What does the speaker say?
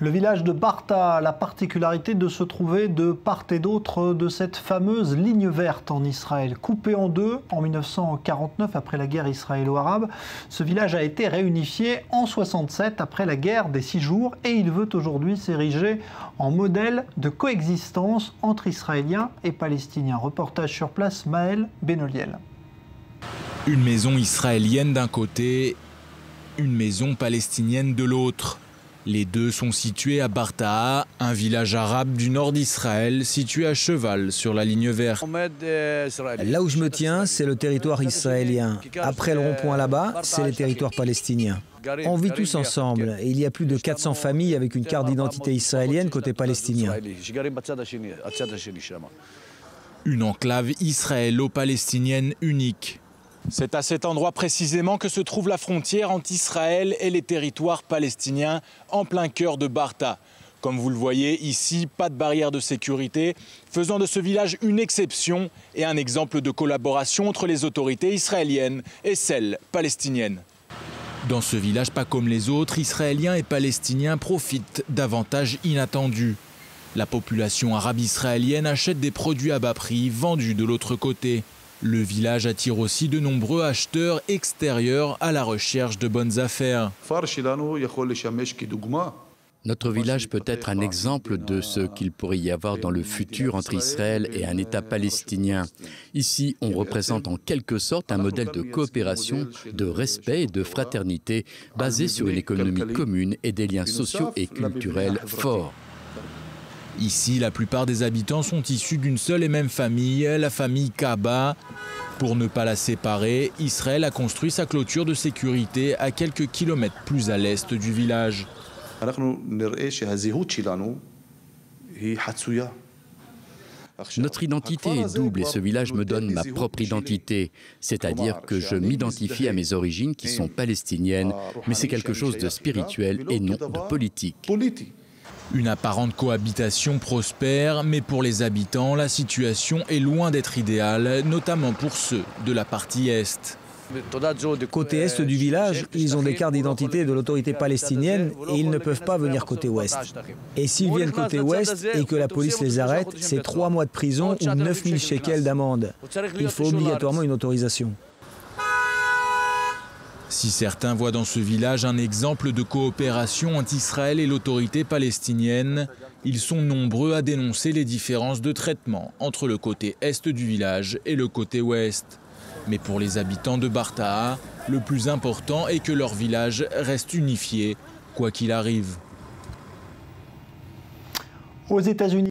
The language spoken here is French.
Le village de Barta a la particularité de se trouver de part et d'autre de cette fameuse ligne verte en Israël. Coupé en deux en 1949 après la guerre israélo-arabe, ce village a été réunifié en 1967 après la guerre des 6 jours et il veut aujourd'hui s'ériger en modèle de coexistence entre Israéliens et Palestiniens. Reportage sur place, Maël Benoliel. Une maison israélienne d'un côté, une maison palestinienne de l'autre. Les deux sont situés à Barta, un village arabe du nord d'Israël, situé à cheval sur la ligne verte. Là où je me tiens, c'est le territoire israélien. Après le rond-point là-bas, c'est les territoires palestiniens. On vit tous ensemble et il y a plus de 400 familles avec une carte d'identité israélienne côté palestinien. Une enclave israélo-palestinienne unique. C'est à cet endroit précisément que se trouve la frontière entre Israël et les territoires palestiniens, en plein cœur de Barta. Comme vous le voyez ici, pas de barrière de sécurité, faisant de ce village une exception et un exemple de collaboration entre les autorités israéliennes et celles palestiniennes. Dans ce village, pas comme les autres, Israéliens et Palestiniens profitent d'avantages inattendus. La population arabe israélienne achète des produits à bas prix vendus de l'autre côté. Le village attire aussi de nombreux acheteurs extérieurs à la recherche de bonnes affaires. Notre village peut être un exemple de ce qu'il pourrait y avoir dans le futur entre Israël et un État palestinien. Ici, on représente en quelque sorte un modèle de coopération, de respect et de fraternité basé sur une économie commune et des liens sociaux et culturels forts. Ici, la plupart des habitants sont issus d'une seule et même famille, la famille Kaba. Pour ne pas la séparer, Israël a construit sa clôture de sécurité à quelques kilomètres plus à l'est du village. Notre identité est double et ce village me donne ma propre identité. C'est-à-dire que je m'identifie à mes origines qui sont palestiniennes, mais c'est quelque chose de spirituel et non de politique. Une apparente cohabitation prospère, mais pour les habitants, la situation est loin d'être idéale, notamment pour ceux de la partie est. Côté est du village, ils ont des cartes d'identité de l'autorité palestinienne et ils ne peuvent pas venir côté ouest. Et s'ils viennent côté ouest et que la police les arrête, c'est 3 mois de prison ou 9000 shekels d'amende. Il faut obligatoirement une autorisation. Si certains voient dans ce village un exemple de coopération entre Israël et l'autorité palestinienne, ils sont nombreux à dénoncer les différences de traitement entre le côté est du village et le côté ouest. Mais pour les habitants de Barta, le plus important est que leur village reste unifié, quoi qu'il arrive. Aux États-Unis.